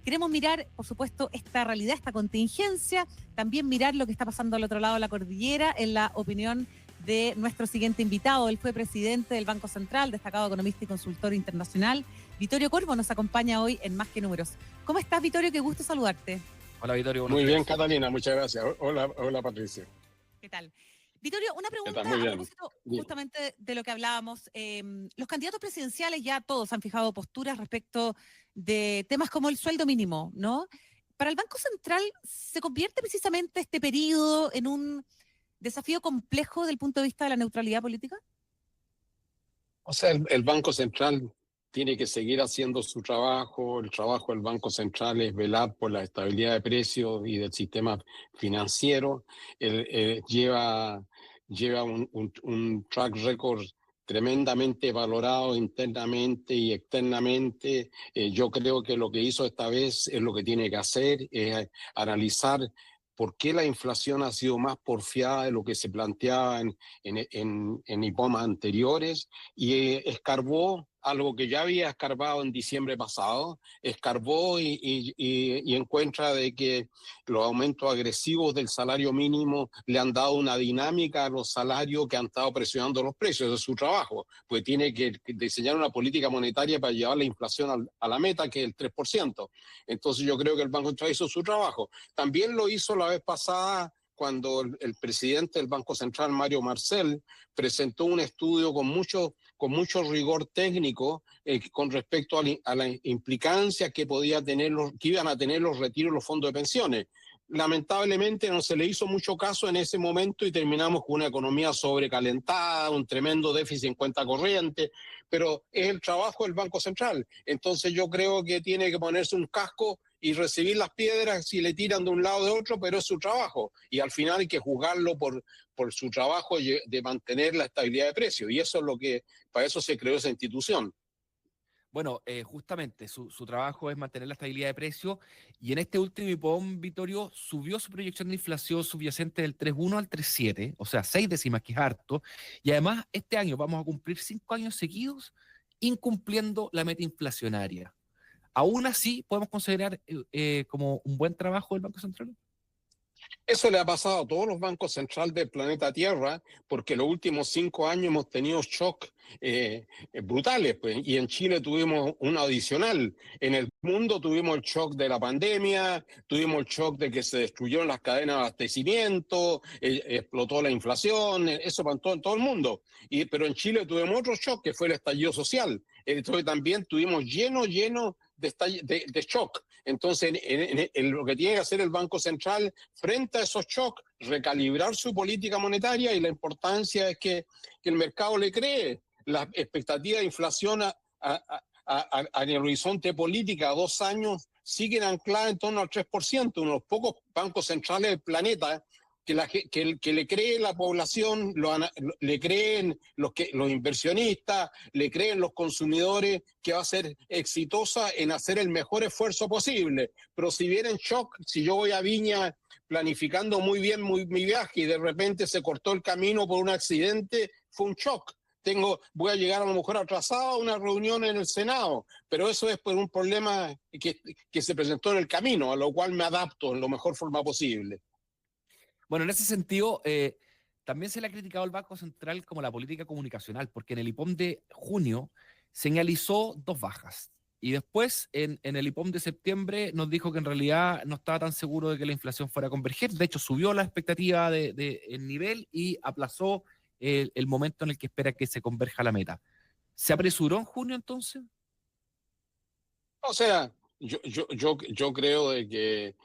Queremos mirar, por supuesto, esta realidad, esta contingencia, también mirar lo que está pasando al otro lado de la cordillera, en la opinión de nuestro siguiente invitado. Él fue presidente del Banco Central, destacado economista y consultor internacional. Vittorio Corvo nos acompaña hoy en Más que Números. ¿Cómo estás, Vittorio? Qué gusto saludarte. Hola, Vittorio. Muy bien, Catalina, muchas gracias. Hola, Patricia. ¿Qué tal? Vittorio, una pregunta Muy bien. a propósito justamente de lo que hablábamos. Los candidatos presidenciales ya todos han fijado posturas respecto de temas como el sueldo mínimo, ¿no? Para el Banco Central, ¿se convierte precisamente este periodo en un desafío complejo desde el punto de vista de la neutralidad política? O sea, el Banco Central tiene que seguir haciendo su trabajo. El trabajo del Banco Central es velar por la estabilidad de precios y del sistema financiero. Lleva un track record tremendamente valorado internamente y externamente. Yo creo que lo que hizo esta vez es lo que tiene que hacer, es analizar por qué la inflación ha sido más porfiada de lo que se planteaba en IPOM anteriores, y escarbó algo que ya había escarbado en diciembre pasado, escarbó y encuentra de que los aumentos agresivos del salario mínimo le han dado una dinámica a los salarios que han estado presionando los precios. Es su trabajo, pues tiene que diseñar una política monetaria para llevar la inflación a la meta, que es el 3%. Entonces yo creo que el Banco Central hizo su trabajo. También lo hizo la vez pasada cuando el presidente del Banco Central, Mario Marcel, presentó un estudio con mucho rigor técnico con respecto a la implicancia que que iban a tener los retiros de los fondos de pensiones. Lamentablemente no se le hizo mucho caso en ese momento y terminamos con una economía sobrecalentada, un tremendo déficit en cuenta corriente, pero es el trabajo del Banco Central. Entonces yo creo que tiene que ponerse un casco y recibir las piedras si le tiran de un lado o de otro, pero es su trabajo. Y al final hay que juzgarlo por su trabajo de mantener la estabilidad de precios. Y eso es para eso se creó esa institución. Bueno, justamente su trabajo es mantener la estabilidad de precios, y en este último IPOM, Vittorio, subió su proyección de inflación subyacente del 3,1 al 3,7, o sea, 6 décimas, que es harto, y además este año vamos a cumplir 5 años seguidos incumpliendo la meta inflacionaria. ¿Aún así podemos considerar como un buen trabajo del Banco Central? Eso le ha pasado a todos los bancos centrales del planeta Tierra, porque los últimos 5 años hemos tenido shocks brutales, pues, y en Chile tuvimos un adicional. En el mundo tuvimos el shock de la pandemia, tuvimos el shock de que se destruyeron las cadenas de abastecimiento, explotó la inflación, eso pasó en todo el mundo. Pero en Chile tuvimos otro shock, que fue el estallido social. Entonces también tuvimos lleno de shock. Entonces, lo que tiene que hacer el Banco Central frente a esos shocks, recalibrar su política monetaria, y la importancia es que el mercado le cree. La expectativa de inflación en el horizonte política a 2 años siguen ancladas en torno al 3%, uno de los pocos bancos centrales del planeta que le cree la población, le creen los inversionistas, le creen los consumidores, que va a ser exitosa en hacer el mejor esfuerzo posible. Pero si viene en shock, si yo voy a Viña planificando muy bien mi viaje y de repente se cortó el camino por un accidente, fue un shock. Voy a llegar a lo mejor atrasado a una reunión en el Senado, pero eso es por un problema que se presentó en el camino, a lo cual me adapto en la mejor forma posible. Bueno, en ese sentido, también se le ha criticado al Banco Central como la política comunicacional, porque en el IPOM de junio señalizó 2 bajas. Y después, en el IPOM de septiembre, nos dijo que en realidad no estaba tan seguro de que la inflación fuera a converger. De hecho, subió la expectativa del nivel y aplazó el momento en el que espera que se converja la meta. ¿Se apresuró en junio entonces? O sea, yo creo de que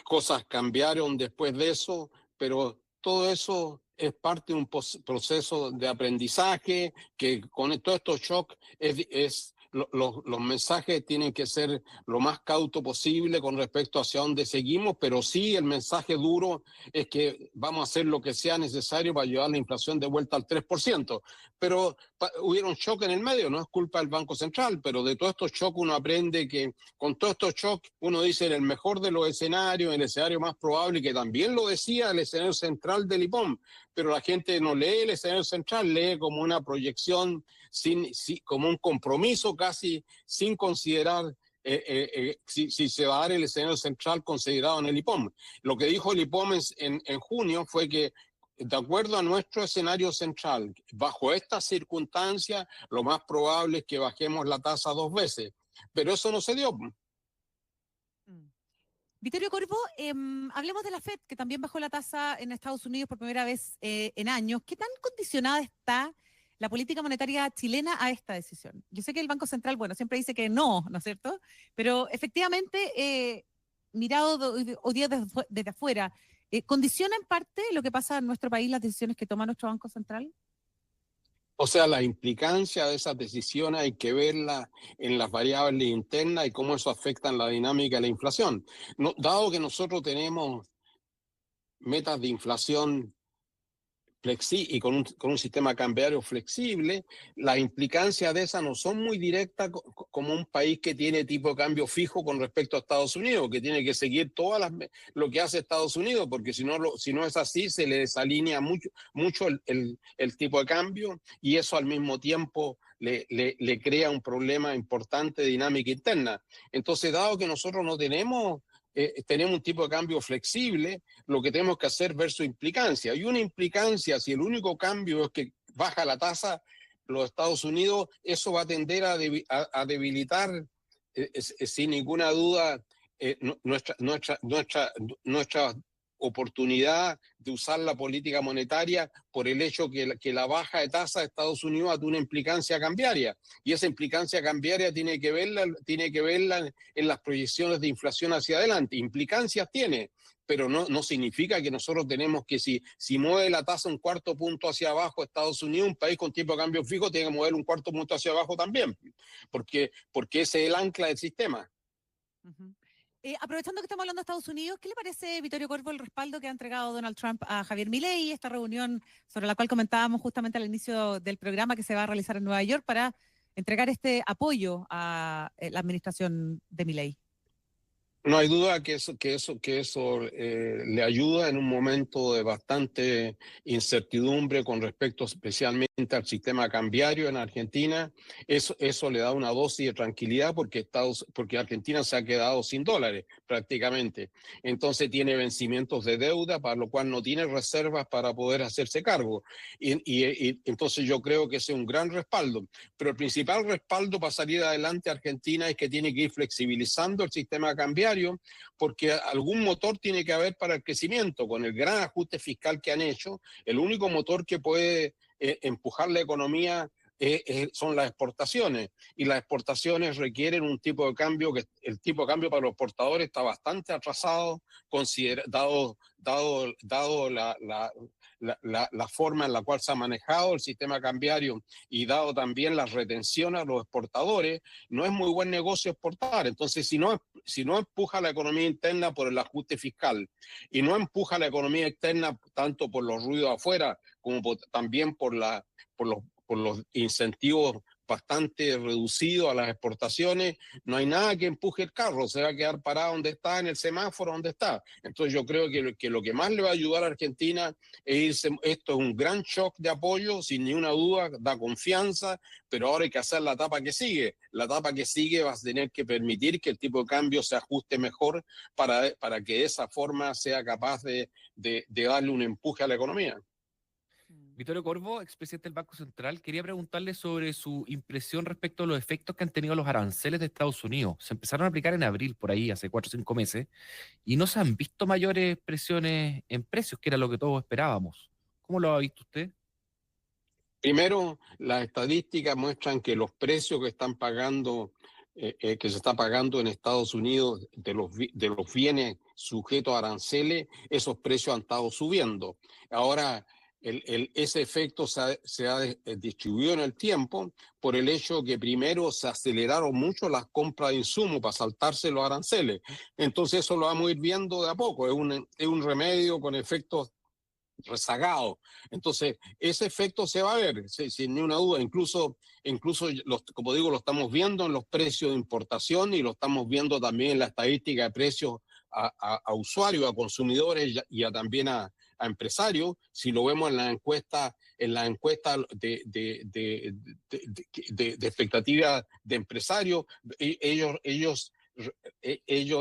cosas cambiaron después de eso, pero todo eso es parte de un proceso de aprendizaje, que con todos estos shocks los mensajes tienen que ser lo más cauto posible con respecto hacia dónde seguimos, pero sí el mensaje duro es que vamos a hacer lo que sea necesario para llevar la inflación de vuelta al 3%. Pero hubieron shock en el medio, no es culpa del Banco Central, pero de todos estos shocks uno aprende que con todos estos shocks uno dice en el mejor de los escenarios, el escenario más probable, que también lo decía el escenario central del IPOM, pero la gente no lee el escenario central, lee como una proyección como un compromiso casi, sin considerar si se va a dar el escenario central considerado en el IPOM. Lo que dijo el IPOM en junio fue que, de acuerdo a nuestro escenario central, bajo estas circunstancias, lo más probable es que bajemos la tasa 2 veces. Pero eso no se dio. Vittorio Corvo, hablemos de la FED, que también bajó la tasa en Estados Unidos por primera vez en años. ¿Qué tan condicionada está la política monetaria chilena a esta decisión? Yo sé que el Banco Central, bueno, siempre dice que no, ¿no es cierto? Pero efectivamente, mirado hoy día desde afuera, ¿condiciona en parte lo que pasa en nuestro país las decisiones que toma nuestro Banco Central? O sea, la implicancia de esas decisiones hay que verla en las variables internas y cómo eso afecta en la dinámica de la inflación. No, dado que nosotros tenemos metas de inflación y con un sistema cambiario flexible, las implicancias de esas no son muy directas como un país que tiene tipo de cambio fijo con respecto a Estados Unidos, que tiene que seguir lo que hace Estados Unidos, porque si no es así, se le desalinea mucho el tipo de cambio y eso al mismo tiempo le crea un problema importante de dinámica interna. Entonces, dado que nosotros no tenemos un tipo de cambio flexible, lo que tenemos que hacer es ver su implicancia. Y una implicancia, si el único cambio es que baja la tasa los Estados Unidos, eso va a tender a debilitar sin ninguna duda nuestra oportunidad de usar la política monetaria por el hecho que la baja de tasa de Estados Unidos tiene una implicancia cambiaria. Y esa implicancia cambiaria tiene que verla en las proyecciones de inflación hacia adelante. Implicancias tiene, pero no significa que nosotros tenemos que, si mueve la tasa un cuarto punto hacia abajo Estados Unidos, un país con tipo de cambio fijo tiene que mover un cuarto punto hacia abajo también, porque ese es el ancla del sistema. Uh-huh. Aprovechando que estamos hablando de Estados Unidos, ¿qué le parece, Vittorio Corvo, el respaldo que ha entregado Donald Trump a Javier Milei, esta reunión sobre la cual comentábamos justamente al inicio del programa que se va a realizar en Nueva York para entregar este apoyo a la administración de Milei? No hay duda que eso le ayuda en un momento de bastante incertidumbre con respecto especialmente al sistema cambiario en Argentina. Eso le da una dosis de tranquilidad porque Argentina se ha quedado sin dólares prácticamente. Entonces tiene vencimientos de deuda para lo cual no tiene reservas para poder hacerse cargo. Y entonces yo creo que ese es un gran respaldo. Pero el principal respaldo para salir adelante a Argentina es que tiene que ir flexibilizando el sistema cambiario, porque algún motor tiene que haber para el crecimiento. Con el gran ajuste fiscal que han hecho, el único motor que puede empujar la economía son las exportaciones, y las exportaciones requieren un tipo de cambio que el tipo de cambio para los exportadores está bastante atrasado, dado la forma en la cual se ha manejado el sistema cambiario y dado también las retenciones a los exportadores. No es muy buen negocio exportar. Entonces, si no empuja la economía interna por el ajuste fiscal y no empuja la economía externa tanto por los ruidos afuera como también por los incentivos bastante reducidos a las exportaciones, no hay nada que empuje el carro, se va a quedar parado donde está, en el semáforo donde está. Entonces yo creo que lo que más le va a ayudar a Argentina es esto es un gran shock de apoyo, sin ninguna duda, da confianza, pero ahora hay que hacer la etapa que sigue. La etapa que sigue va a tener que permitir que el tipo de cambio se ajuste mejor para que de esa forma sea capaz de darle un empuje a la economía. Vittorio Corvo, expresidente del Banco Central, quería preguntarle sobre su impresión respecto a los efectos que han tenido los aranceles de Estados Unidos. Se empezaron a aplicar en abril, por ahí, hace 4 o 5 meses, y no se han visto mayores presiones en precios, que era lo que todos esperábamos. ¿Cómo lo ha visto usted? Primero, las estadísticas muestran que los precios que están pagando, que se está pagando en Estados Unidos de los bienes sujetos a aranceles, esos precios han estado subiendo. Ahora, ese efecto se ha distribuido en el tiempo por el hecho que primero se aceleraron mucho las compras de insumos para saltarse los aranceles. Entonces eso lo vamos a ir viendo de a poco, es un remedio con efectos rezagados. Entonces ese efecto se va a ver sin ninguna duda, incluso como digo, lo estamos viendo en los precios de importación y lo estamos viendo también en la estadística de precios a usuarios, a consumidores y también a a empresarios. Si lo vemos en la encuesta de expectativa de empresarios, ellos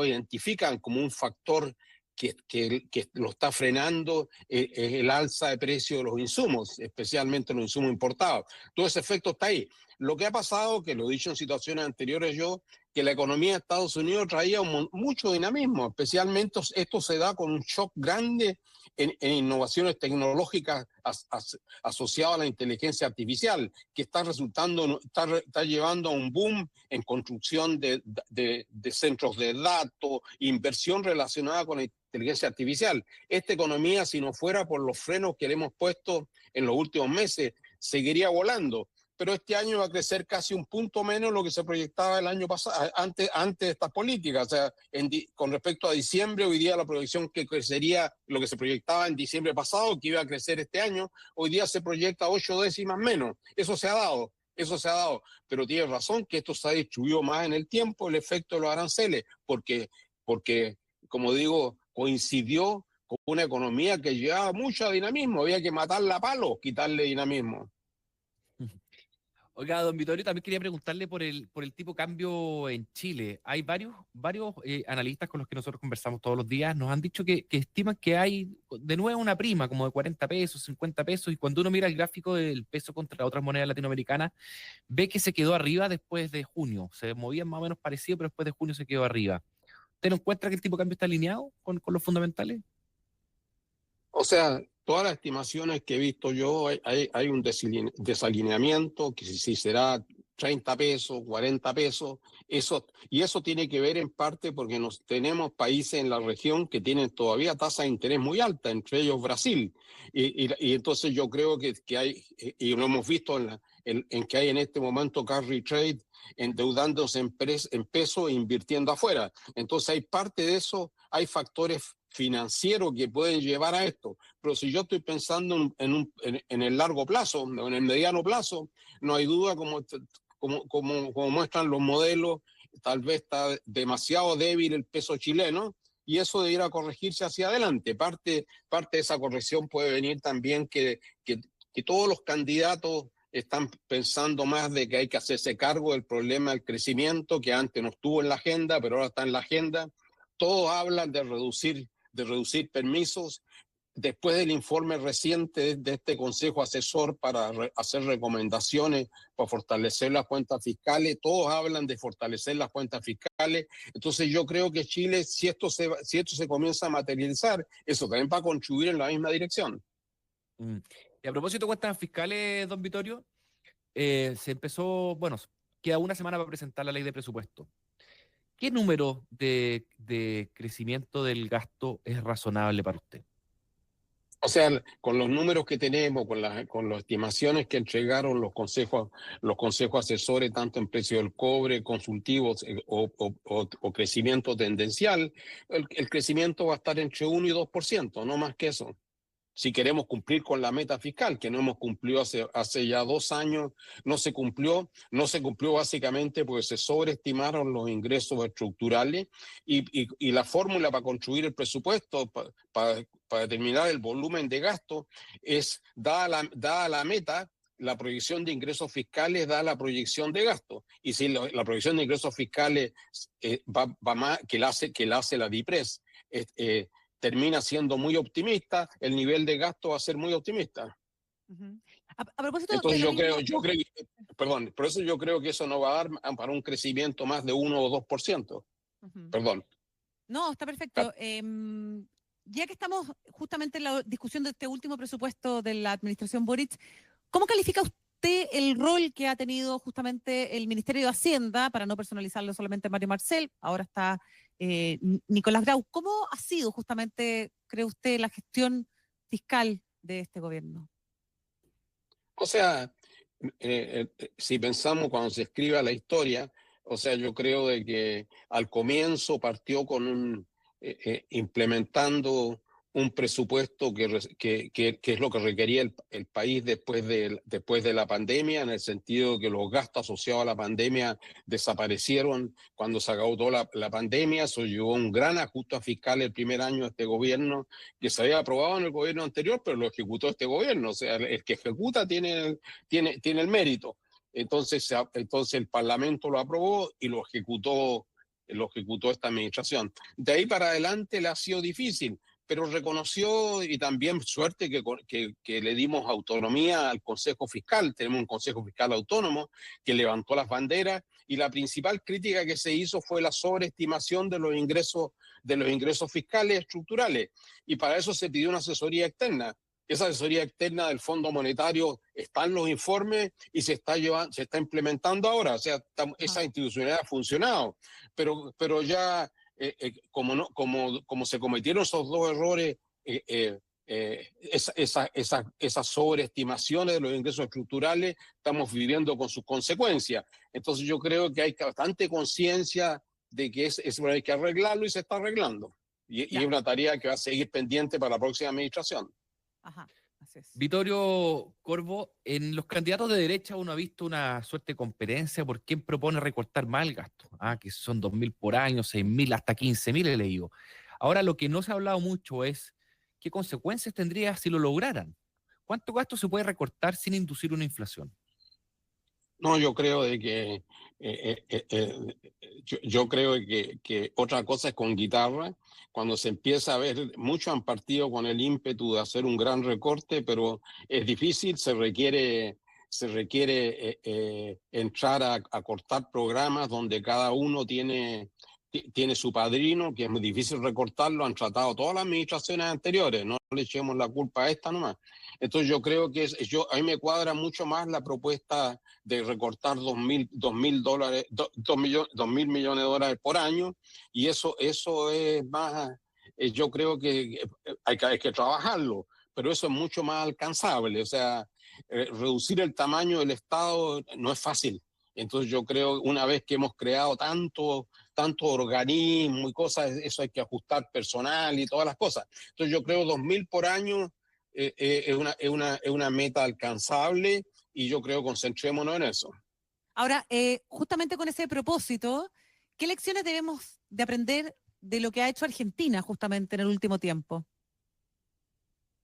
identifican como un factor que lo está frenando el alza de precio de los insumos, especialmente los insumos importados. Todo ese efecto está ahí. Lo que ha pasado, que lo he dicho en situaciones anteriores yo, que la economía de Estados Unidos traía mucho dinamismo, especialmente esto se da con un shock grande en innovaciones tecnológicas asociadas a la inteligencia artificial, que está llevando a un boom en construcción de centros de datos, inversión relacionada con la inteligencia artificial. Esta economía, si no fuera por los frenos que le hemos puesto en los últimos meses, seguiría volando. Pero este año va a crecer casi un punto menos lo que se proyectaba el año pasado, antes de estas políticas. O sea, con respecto a diciembre, hoy día la proyección que crecería, lo que se proyectaba en diciembre pasado, que iba a crecer este año, hoy día se proyecta 8 décimas menos. Eso se ha dado. Pero tienes razón que esto se ha distribuido más en el tiempo, el efecto de los aranceles, porque como digo, coincidió con una economía que llevaba mucho dinamismo. Había que matarla a palos, quitarle dinamismo. Oiga, don Vittorio, también quería preguntarle por el tipo de cambio en Chile. Hay varios analistas con los que nosotros conversamos todos los días, nos han dicho que estiman que hay de nuevo una prima como de 40 pesos, 50 pesos, y cuando uno mira el gráfico del peso contra otras monedas latinoamericanas, ve que se quedó arriba después de junio. Se movían más o menos parecido, pero después de junio se quedó arriba. ¿Usted no encuentra que el tipo de cambio está alineado con los fundamentales? O sea, todas las estimaciones que he visto yo, hay un desalineamiento, que si será 30 pesos, 40 pesos, y eso tiene que ver en parte porque tenemos países en la región que tienen todavía tasas de interés muy altas, entre ellos Brasil, y entonces yo creo que hay, y lo hemos visto en que hay en este momento carry trade, endeudándose en peso e invirtiendo afuera. Entonces hay parte de eso, hay factores financieros que pueden llevar a esto. Pero si yo estoy pensando en el largo plazo, en el mediano plazo, no hay duda, como muestran los modelos, tal vez está demasiado débil el peso chileno y eso debiera corregirse hacia adelante. Parte de esa corrección puede venir también que todos los candidatos están pensando más de que hay que hacerse cargo del problema del crecimiento, que antes no estuvo en la agenda, pero ahora está en la agenda. Todos hablan de reducir permisos. Después del informe reciente de este Consejo Asesor para hacer recomendaciones para fortalecer las cuentas fiscales, todos hablan de fortalecer las cuentas fiscales. Entonces yo creo que Chile, si esto se comienza a materializar, eso también va a contribuir en la misma dirección. Y a propósito de cuentas fiscales, don Vittorio, se empezó, bueno, queda una semana para presentar la ley de presupuesto. ¿Qué número de crecimiento del gasto es razonable para usted? O sea, con los números que tenemos, con las estimaciones que entregaron los consejos asesores, tanto en precio del cobre, consultivos o crecimiento tendencial, el crecimiento va a estar entre 1 y 2%, no más que eso. Si queremos cumplir con la meta fiscal, que no hemos cumplido hace ya 2 años, no se cumplió básicamente porque se sobreestimaron los ingresos estructurales y la fórmula para construir el presupuesto, para determinar el volumen de gasto, es dada la meta, la proyección de ingresos fiscales da la proyección de gasto. Y si la proyección de ingresos fiscales va más que la hace la DIPRES, termina siendo muy optimista, el nivel de gasto va a ser muy optimista. A propósito, entonces por eso yo creo que eso no va a dar para un crecimiento más de 1 o 2%. Perdón. No, está perfecto. Ya que estamos justamente en la discusión de este último presupuesto de la administración Boric, ¿cómo califica usted el rol que ha tenido justamente el Ministerio de Hacienda, para no personalizarlo solamente Mario Marcel, ahora está Nicolás Grau? ¿Cómo ha sido justamente, cree usted, la gestión fiscal de este gobierno? O sea, si pensamos cuando se escriba la historia, o sea, yo creo de que al comienzo partió con implementando un presupuesto que es lo que requería el país después de la pandemia, en el sentido de que los gastos asociados a la pandemia desaparecieron cuando se acabó toda la pandemia. Eso llevó un gran ajuste fiscal el primer año de este gobierno, que se había aprobado en el gobierno anterior, pero lo ejecutó este gobierno. O sea, el que ejecuta tiene el mérito. Entonces el Parlamento lo aprobó y lo ejecutó esta administración. De ahí para adelante le ha sido difícil, pero reconoció, y también suerte que le dimos autonomía al Consejo Fiscal. Tenemos un Consejo Fiscal autónomo que levantó las banderas, y la principal crítica que se hizo fue la sobreestimación de los ingresos fiscales estructurales, y para eso se pidió una asesoría externa. Esa asesoría externa del Fondo Monetario está en los informes y se está implementando ahora. O sea, esa institucionalidad ha funcionado, pero ya como se cometieron esos dos errores, esas sobreestimaciones de los ingresos estructurales, estamos viviendo con sus consecuencias. Entonces yo creo que hay bastante conciencia de que eso hay que arreglarlo, y se está arreglando. Y es una tarea que va a seguir pendiente para la próxima administración. Ajá, así es. Vittorio Corvo, en los candidatos de derecha uno ha visto una suerte de competencia por quién propone recortar más el gasto, que son 2.000 por año, 6.000, hasta 15.000 he leído. Ahora, lo que no se ha hablado mucho es qué consecuencias tendría si lo lograran. ¿Cuánto gasto se puede recortar sin inducir una inflación? No, yo creo de que yo creo que otra cosa es con guitarra. Cuando se empieza a ver, muchos han partido con el ímpetu de hacer un gran recorte, pero es difícil, se requiere entrar a cortar programas donde cada uno tiene su padrino, que es muy difícil recortarlo. Han tratado todas las administraciones anteriores, no le echemos la culpa a esta nomás. Entonces yo creo que a mí me cuadra mucho más la propuesta de recortar 2.000 millones de dólares por año, y eso es más, yo creo que hay que trabajarlo, pero eso es mucho más alcanzable. O sea, reducir el tamaño del Estado no es fácil. Entonces yo creo que una vez que hemos creado tanto organismo y cosas, eso hay que ajustar personal y todas las cosas. Entonces yo creo 2.000 por año es una meta alcanzable, y yo creo concentrémonos en eso. Ahora, justamente con ese propósito, ¿qué lecciones debemos de aprender de lo que ha hecho Argentina justamente en el último tiempo?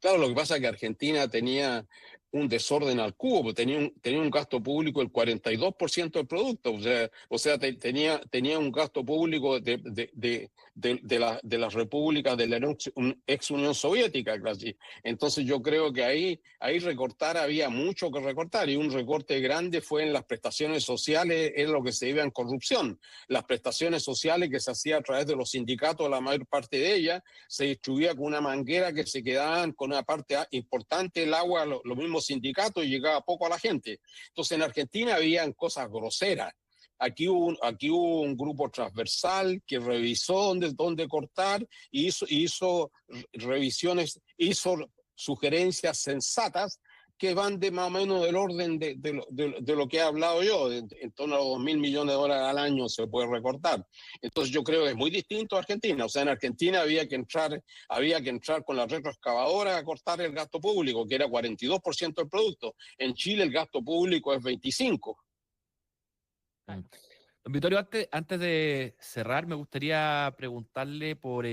Claro, lo que pasa es que Argentina tenía un desorden al cubo, tenía un gasto público del 42% del producto, o sea tenía un gasto público de las repúblicas de la ex Unión Soviética, casi. Entonces yo creo que ahí recortar, había mucho que recortar, y un recorte grande fue en las prestaciones sociales, es lo que se iba en corrupción. Las prestaciones sociales que se hacía a través de los sindicatos, la mayor parte de ellas se distribuía con una manguera, que se quedaban con una parte importante del agua, los mismos sindicatos, y llegaba poco a la gente. Entonces en Argentina habían cosas groseras. Aquí hubo un grupo transversal que revisó dónde cortar, y hizo revisiones, hizo sugerencias sensatas que van de más o menos del orden de lo que he hablado yo, en torno a los 2.000 millones de dólares al año se puede recortar. Entonces yo creo que es muy distinto a Argentina. O sea, en Argentina había que entrar con la retroexcavadora a cortar el gasto público, que era 42% del producto. En Chile el gasto público es 25%. Don Vittorio, antes de cerrar, me gustaría preguntarle por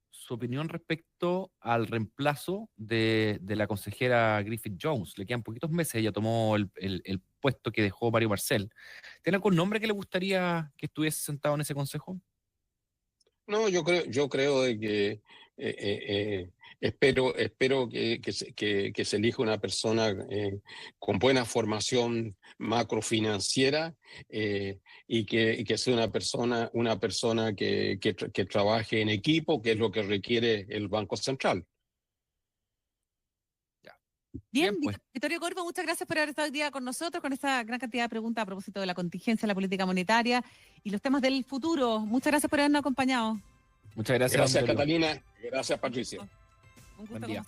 su opinión respecto al reemplazo de la consejera Griffith Jones. Le quedan poquitos meses, ella tomó el puesto que dejó Mario Marcel. ¿Tiene algún nombre que le gustaría que estuviese sentado en ese consejo? No, yo creo de que espero que se elija una persona con buena formación macrofinanciera, y que sea una persona que trabaje en equipo, que es lo que requiere el Banco Central. Bien, Pues. Vittorio Corvo, muchas gracias por haber estado hoy día con nosotros, con esta gran cantidad de preguntas a propósito de la contingencia, la política monetaria y los temas del futuro. Muchas gracias por habernos acompañado. Muchas gracias. Gracias, Catalina. Gracias, Patricia. Un gusto. Buen día.